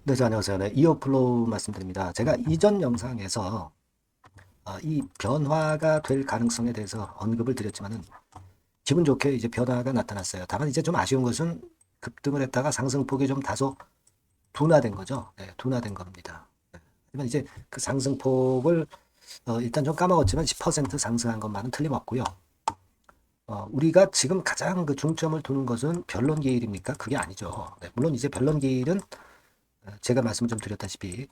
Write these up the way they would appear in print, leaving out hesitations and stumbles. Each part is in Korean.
네, 안녕하세요. 네, 이어플로우 말씀드립니다. 제가 이전 영상에서 이 변화가 될 가능성에 대해서 언급을 드렸지만은 기분 좋게 이제 변화가 나타났어요. 다만 이제 좀 아쉬운 것은 급등을 했다가 상승폭이 좀 다소 둔화된 거죠. 네, 둔화된 겁니다. 네. 하지만 이제 그 상승폭을 일단 좀 까먹었지만 10% 상승한 것만은 틀림없고요. 우리가 지금 가장 그 중점을 두는 것은 변론 기일입니까? 그게 아니죠. 네, 물론 이제 변론 기일은 제가 말씀을 좀 드렸다시피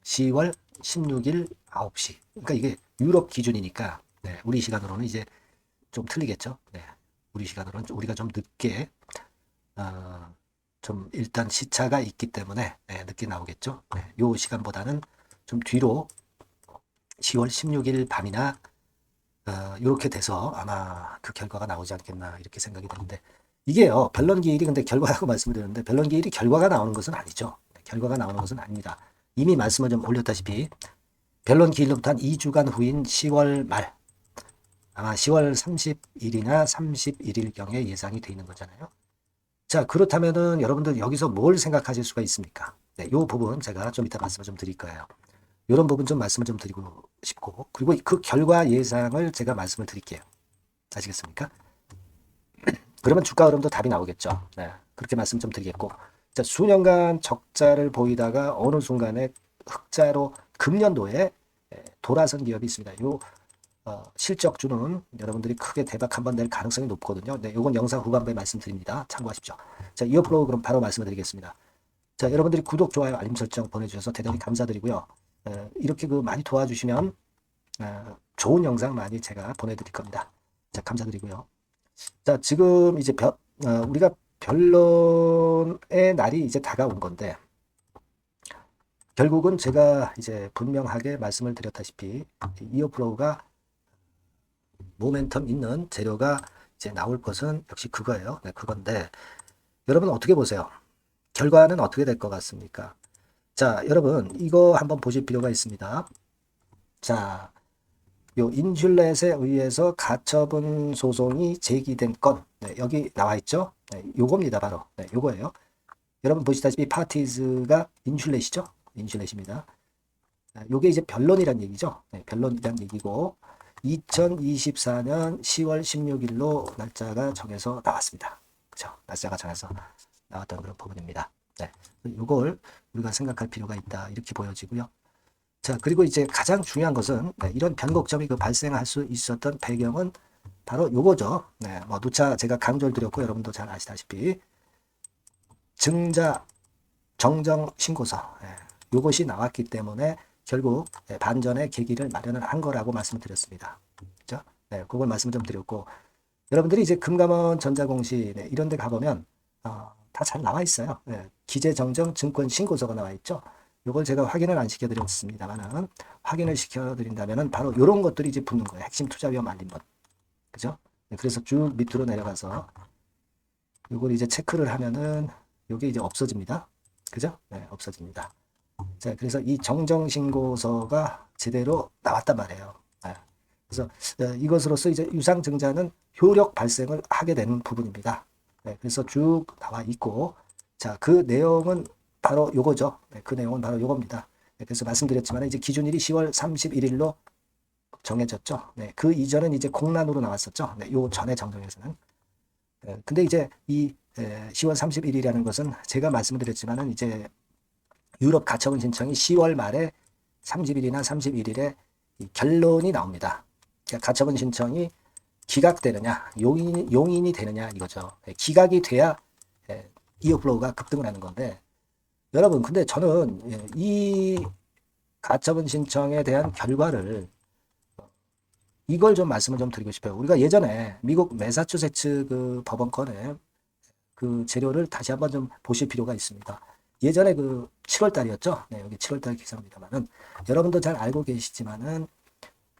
10월 16일 9시. 그러니까 이게 유럽 기준이니까 네, 우리 시간으로는 이제 좀 틀리겠죠. 네, 우리 시간으로는 우리가 좀 늦게 어, 좀 일단 시차가 있기 때문에 네, 늦게 나오겠죠. 네, 요 시간보다는 좀 뒤로 10월 16일 밤이나 이렇게 돼서 아마 그 결과가 나오지 않겠나 이렇게 생각이 되는데 이게요. 변론 기일이 근데 결과라고 말씀을 드렸는데 변론 기일이 결과가 나오는 것은 아니죠. 네, 결과가 나오는 것은 아닙니다. 이미 말씀을 좀 올렸다시피 변론 기일로부터 한 2주간 후인 10월 말, 아마 10월 30일이나 31일경에 예상이 돼 있는 거잖아요. 자, 그렇다면은 여러분들 여기서 뭘 생각하실 수가 있습니까? 네, 요 부분 제가 좀 이따 말씀을 좀 드릴 거예요. 이런 부분 좀 말씀을 좀 드리고 싶고, 그리고 그 결과 예상을 제가 말씀을 드릴게요. 아시겠습니까? 그러면 주가 흐름도 답이 나오겠죠. 네, 그렇게 말씀 좀 드리겠고, 자, 수년간 적자를 보이다가 어느 순간에 흑자로 금년도에 돌아선 기업이 있습니다. 요 실적주는 여러분들이 크게 대박 한번 낼 가능성이 높거든요. 네, 요건 영상 후반부에 말씀드립니다. 참고하십시오. 자, 이어 프로 그럼 바로 말씀을 드리겠습니다. 자, 여러분들이 구독, 좋아요, 알림 설정 보내주셔서 대단히 감사드리고요. 이렇게 그 많이 도와주시면 좋은 영상 많이 제가 보내드릴 겁니다. 자, 감사드리고요. 자, 지금 이제 우리가 변론의 날이 이제 다가온 건데 결국은 제가 이제 분명하게 말씀을 드렸다시피 이어 프로가 모멘텀 있는 재료가 이제 나올 것은 역시 그거예요. 네, 그건데 여러분 어떻게 보세요? 결과는 어떻게 될 것 같습니까? 자, 여러분 이거 한번 보실 필요가 있습니다. 자, 요 인슐렛에 의해서 가처분 소송이 제기된 건 네, 여기 나와 있죠? 네, 요겁니다, 바로. 네, 요거예요. 여러분 보시다시피 파티즈가 인슐렛이죠? 인슐렛입니다. 요게 이제 변론이란 얘기죠. 네, 변론이란 얘기고 2024년 10월 16일로 날짜가 정해서 나왔습니다. 그죠? 날짜가 정해서 나왔던 그런 부분입니다. 네. 요걸 우리가 생각할 필요가 있다. 이렇게 보여지고요. 자, 그리고 이제 가장 중요한 것은 네, 이런 변곡점이 그 발생할 수 있었던 배경은 바로 요거죠. 네, 뭐 누차 제가 강조를 드렸고 여러분도 잘 아시다시피 증자 정정 신고서 요것이 나왔기 때문에 결국 반전의 계기를 마련을 한 거라고 말씀드렸습니다. 그죠? 네, 그걸 말씀 좀 드렸고 여러분들이 이제 금감원 전자공시 네, 이런 데 가보면 다 잘 나와 있어요. 네, 기재정정 증권 신고서가 나와 있죠. 요걸 제가 확인을 안 시켜드렸습니다만은 확인을 시켜드린다면은 바로 이런 것들이 이제 붙는 거예요. 핵심 투자 위험 알림번. 그죠? 네, 그래서 쭉 밑으로 내려가서 요걸 이제 체크를 하면은 요게 이제 없어집니다. 그죠? 네, 없어집니다. 자, 그래서 이 정정신고서가 제대로 나왔단 말이에요. 네. 그래서 이것으로서 이제 유상증자는 효력 발생을 하게 되는 부분입니다. 네, 그래서 쭉 나와 있고, 자, 그 내용은 바로 요거죠. 네, 그 내용은 바로 요겁니다. 네, 그래서 말씀드렸지만 이제 기준일이 10월 31일로 정해졌죠. 네, 그 이전은 이제 공란으로 나왔었죠. 네, 요 전에 정정에서는. 근데 이제 이 10월 31일이라는 것은 제가 말씀드렸지만은 이제 유럽 가처분 신청이 10월 말에 30일이나 31일에 결론이 나옵니다. 그러니까 가처분 신청이 기각되느냐, 용인이 되느냐 이거죠. 기각이 돼야 이어플로우가 급등을 하는 건데 여러분 근데 저는 이 가처분 신청에 대한 결과를 이걸 좀 말씀을 좀 드리고 싶어요. 우리가 예전에 미국 매사추세츠 그 법원 건에 그 재료를 다시 한번 좀 보실 필요가 있습니다. 예전에 그 7월 달이었죠. 네, 여기 7월 달 기사입니다만은 여러분도 잘 알고 계시지만은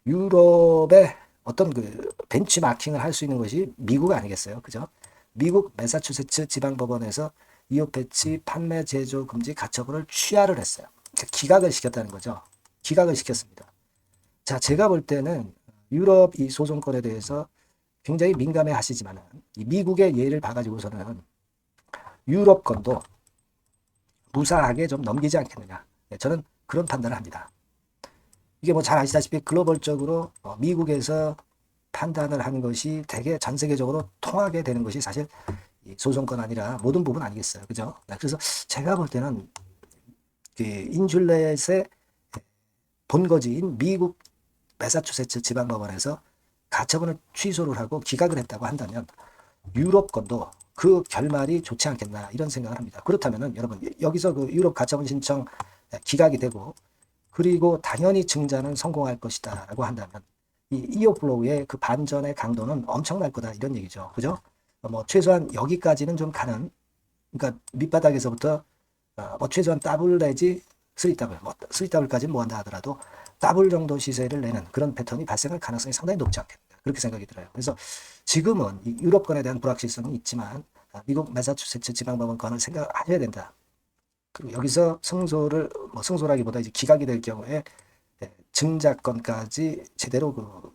유럽의 어떤 그 벤치마킹을 할 수 있는 것이 미국 아니겠어요? 그죠? 미국 매사추세츠 지방법원에서 이웃 배치 판매 제조 금지 가처분을 취하를 했어요. 그러니까 기각을 시켰다는 거죠. 기각을 시켰습니다. 자, 제가 볼 때는 유럽 이 소송권에 대해서 굉장히 민감해 하시지만은 이 미국의 예를 봐가지고서는 유럽 건도 무사하게 좀 넘기지 않겠느냐. 네, 저는 그런 판단을 합니다. 이게 뭐 잘 아시다시피 글로벌적으로 미국에서 판단을 하는 것이 되게 전 세계적으로 통하게 되는 것이 사실 이 소송권 아니라 모든 부분 아니겠어요. 그죠? 네, 그래서 제가 볼 때는 그 인슐렛의 본거지인 미국 매사추세츠 지방법원에서 가처분을 취소를 하고 기각을 했다고 한다면 유럽권도 그 결말이 좋지 않겠나 이런 생각을 합니다. 그렇다면은 여러분 여기서 그 유럽 가처분 신청 기각이 되고 그리고 당연히 증자는 성공할 것이다 라고 한다면 이 이어플로우의 그 반전의 강도는 엄청날 거다 이런 얘기죠. 그죠? 뭐 최소한 여기까지는 좀 가는 그러니까 밑바닥에서부터 뭐 최소한 더블 내지 3더블 뭐 3더블까지는 뭐 한다 하더라도 더블 정도 시세를 내는 그런 패턴이 발생할 가능성이 상당히 높지 않겠나 그렇게 생각이 들어요. 그래서 지금은 이 유럽권에 대한 불확실성은 있지만 미국 매사추세츠 지방법원권을 생각하셔야 된다. 그리고 여기서 승소를 뭐 승소라기보다 이제 기각이 될 경우에 증자권까지 제대로 그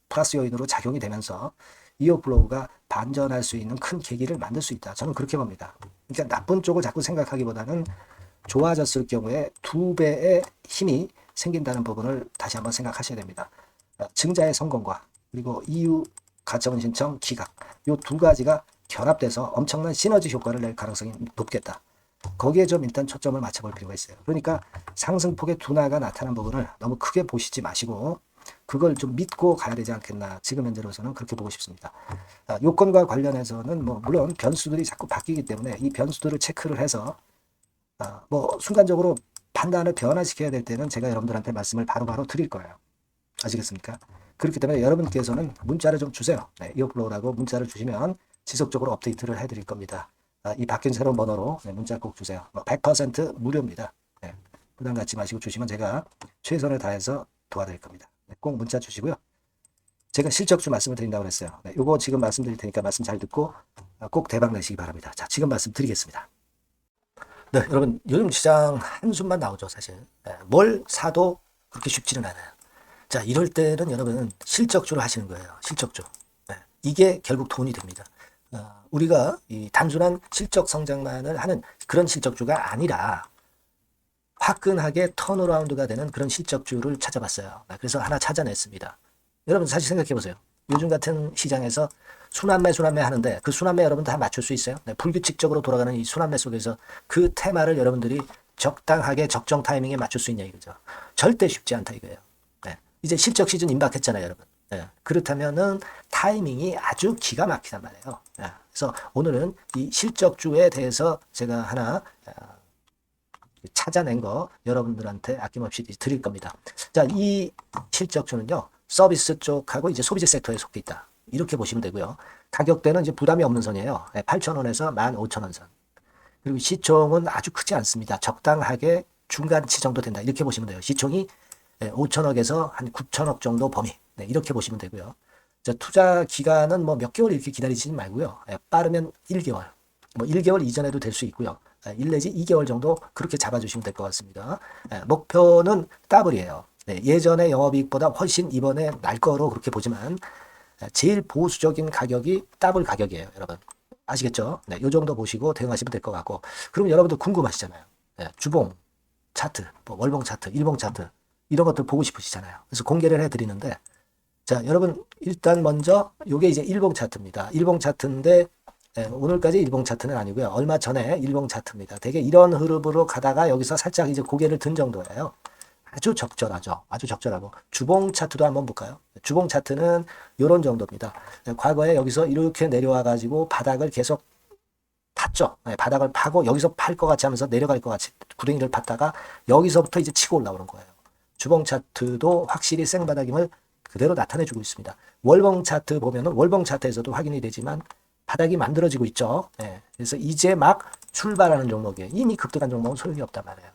플러스 요인으로 작용이 되면서 이어플로우가 반전할 수 있는 큰 계기를 만들 수 있다. 저는 그렇게 봅니다. 그러니까 나쁜 쪽을 자꾸 생각하기보다는 좋아졌을 경우에 2배의 힘이 생긴다는 부분을 다시 한번 생각하셔야 됩니다. 증자의 성공과 그리고 EU 가처분 신청 기각 이 두 가지가 결합돼서 엄청난 시너지 효과를 낼 가능성이 높겠다. 거기에 좀 일단 초점을 맞춰볼 필요가 있어요. 그러니까 상승폭의 둔화가 나타난 부분을 너무 크게 보시지 마시고 그걸 좀 믿고 가야 되지 않겠나. 지금 현재로서는 그렇게 보고 싶습니다. 요건과 관련해서는 뭐 물론 변수들이 자꾸 바뀌기 때문에 이 변수들을 체크를 해서 뭐 순간적으로 판단을 변화시켜야 될 때는 제가 여러분들한테 말씀을 바로바로 드릴 거예요. 아시겠습니까? 그렇기 때문에 여러분께서는 문자를 좀 주세요. 네, 이어플로우라고 문자를 주시면 지속적으로 업데이트를 해드릴 겁니다. 이 바뀐 새로운 번호로 문자 꼭 주세요. 100% 무료입니다. 네, 부담 갖지 마시고 주시면 제가 최선을 다해서 도와드릴 겁니다. 네, 꼭 문자 주시고요. 제가 실적주 말씀을 드린다고 그랬어요. 네, 요거 지금 말씀드릴 테니까 말씀 잘 듣고 꼭 대박 내시기 바랍니다. 자, 지금 말씀드리겠습니다. 네, 여러분 요즘 시장 한숨만 나오죠, 사실. 네, 뭘 사도 그렇게 쉽지는 않아요. 자, 이럴 때는 여러분은 실적주를 하시는 거예요. 실적주. 네, 이게 결국 돈이 됩니다. 우리가 이 단순한 실적 성장만을 하는 그런 실적주가 아니라 화끈하게 턴어라운드가 되는 그런 실적주를 찾아봤어요. 그래서 하나 찾아냈습니다. 여러분 사실 생각해 보세요. 요즘 같은 시장에서 순환매 하는데 그 순환매 여러분 다 맞출 수 있어요? 네, 불규칙적으로 돌아가는 이 순환매 속에서 그 테마를 여러분들이 적당하게 적정 타이밍에 맞출 수 있냐 이거죠. 절대 쉽지 않다 이거예요. 네, 이제 실적 시즌 임박했잖아요, 여러분. 네, 그렇다면은 타이밍이 아주 기가 막히단 말이에요. 네, 그래서 오늘은 이 실적주에 대해서 제가 하나 찾아낸 거 여러분들한테 아낌없이 드릴 겁니다. 자, 이 실적주는요, 서비스 쪽하고 이제 소비재 섹터에 속해 있다. 이렇게 보시면 되고요. 가격대는 이제 부담이 없는 선이에요. 8,000원에서 15,000원 선. 그리고 시총은 아주 크지 않습니다. 적당하게 중간치 정도 된다. 이렇게 보시면 돼요. 시총이 5천억에서 한 9천억 정도 범위. 네, 이렇게 보시면 되고요. 자, 투자 기간은 뭐 몇 개월 이렇게 기다리지 말고요. 빠르면 1개월. 뭐 1개월 이전에도 될 수 있고요. 1 내지 2개월 정도 그렇게 잡아주시면 될 것 같습니다. 목표는 더블이에요. 네, 예전의 영업이익보다 훨씬 이번에 날 거로 그렇게 보지만 제일 보수적인 가격이 더블 가격이에요, 여러분. 아시겠죠? 네, 요 정도 보시고 대응하시면 될 것 같고. 그럼 여러분들 궁금하시잖아요. 네, 주봉 차트, 뭐 월봉 차트, 일봉 차트 이런 것들 보고 싶으시잖아요. 그래서 공개를 해드리는데, 자, 여러분 일단 먼저 요게 이제 일봉 차트입니다. 일봉 차트인데 오늘까지 일봉 차트는 아니고요. 얼마 전에 일봉 차트입니다. 되게 이런 흐름으로 가다가 여기서 살짝 이제 고개를 든 정도예요. 아주 적절하죠. 아주 적절하고. 주봉 차트도 한번 볼까요? 주봉 차트는 이런 정도입니다. 과거에 여기서 이렇게 내려와 가지고 바닥을 계속 팠죠. 바닥을 파고 여기서 팔 것 같이 하면서 내려갈 것 같이 구덩이를 팠다가 여기서부터 이제 치고 올라오는 거예요. 주봉 차트도 확실히 생바닥임을 그대로 나타내주고 있습니다. 월봉 차트 보면은 월봉 차트에서도 확인이 되지만 바닥이 만들어지고 있죠. 그래서 이제 막 출발하는 종목이에요. 이미 급등한 종목은 소용이 없단 말이에요.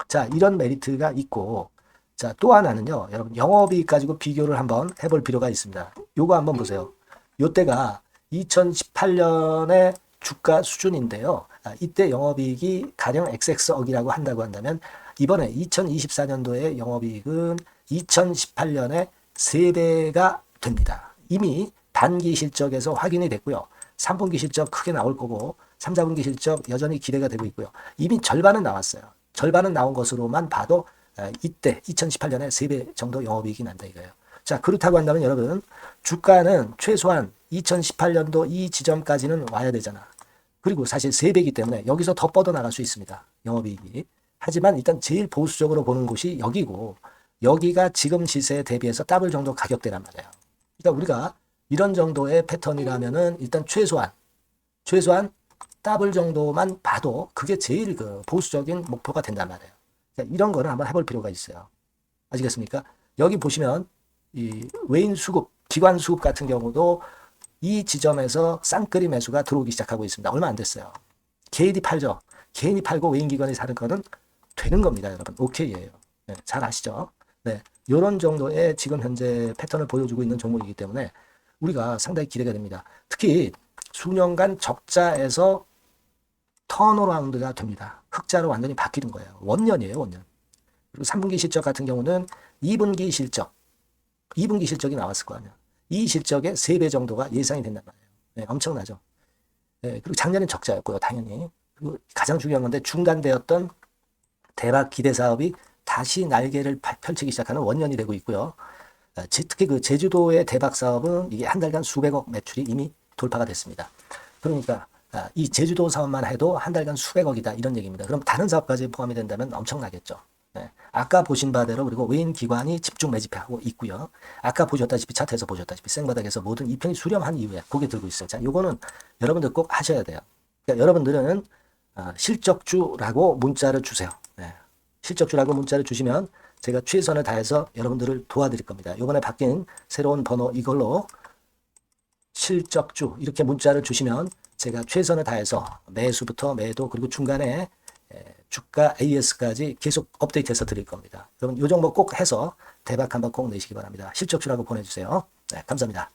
자, 이런 메리트가 있고, 자, 또 하나는요, 여러분, 영업이익 가지고 비교를 한번 해볼 필요가 있습니다. 요거 한번 보세요. 요때가 2018년의 주가 수준인데요. 이때 영업이익이 가령 XX억이라고 한다고 한다면, 이번에 2024년도의 영업이익은 2018년에 3배가 됩니다. 이미 단기 실적에서 확인이 됐고요. 3분기 실적 크게 나올 거고, 3, 4분기 실적 여전히 기대가 되고 있고요. 이미 절반은 나왔어요. 절반은 나온 것으로만 봐도 이때 2018년에 3배 정도 영업이익이 난다 이거예요. 자, 그렇다고 한다면 여러분 주가는 최소한 2018년도 이 지점까지는 와야 되잖아. 그리고 사실 3배이기 때문에 여기서 더 뻗어나갈 수 있습니다. 영업이익이. 하지만 일단 제일 보수적으로 보는 곳이 여기고 여기가 지금 시세에 대비해서 더블 정도 가격대란 말이에요. 그러니까 우리가 이런 정도의 패턴이라면은 일단 최소한 더블 정도만 봐도 그게 제일 그 보수적인 목표가 된단 말이에요. 그러니까 이런 거를 한번 해볼 필요가 있어요. 아시겠습니까? 여기 보시면 이 외인 수급, 기관 수급 같은 경우도 이 지점에서 쌍끌이 매수가 들어오기 시작하고 있습니다. 얼마 안 됐어요. 개인이 팔죠. 개인이 팔고 외인 기관이 사는 거는 되는 겁니다, 여러분. 오케이예요. 네, 잘 아시죠? 네, 이런 정도의 지금 현재 패턴을 보여주고 있는 종목이기 때문에 우리가 상당히 기대가 됩니다. 특히 수년간 적자에서 턴어라운드가 됩니다. 흑자로 완전히 바뀌는 거예요. 원년이에요, 원년. 그리고 3분기 실적 같은 경우는 2분기 실적이 나왔을 거 아니에요. 이 실적의 3배 정도가 예상이 된단 말이에요. 네, 엄청나죠. 네, 그리고 작년엔 적자였고요, 당연히. 그리고 가장 중요한 건데 중단되었던 대박 기대 사업이 다시 날개를 펼치기 시작하는 원년이 되고 있고요. 특히 그 제주도의 대박 사업은 이게 한 달간 수백억 매출이 이미 돌파가 됐습니다. 그러니까 이 제주도 사업만 해도 한 달간 수백억이다 이런 얘기입니다. 그럼 다른 사업까지 포함이 된다면 엄청나겠죠. 네. 아까 보신 바대로 그리고 외인 기관이 집중 매집하고 있고요. 아까 보셨다시피 차트에서 보셨다시피 생바닥에서 모든 이평이 수렴한 이후에 고개 들고 있어요. 자, 요거는 여러분들 꼭 하셔야 돼요. 그러니까 여러분들은 실적주라고 문자를 주세요. 네. 실적주라고 문자를 주시면 제가 최선을 다해서 여러분들을 도와드릴 겁니다. 요번에 바뀐 새로운 번호 이걸로 실적주 이렇게 문자를 주시면 제가 최선을 다해서 매수부터 매도 그리고 중간에 주가 AS까지 계속 업데이트해서 드릴 겁니다. 여러분 요 정도 꼭 해서 대박 한번 꼭 내시기 바랍니다. 실적주라고 보내주세요. 네, 감사합니다.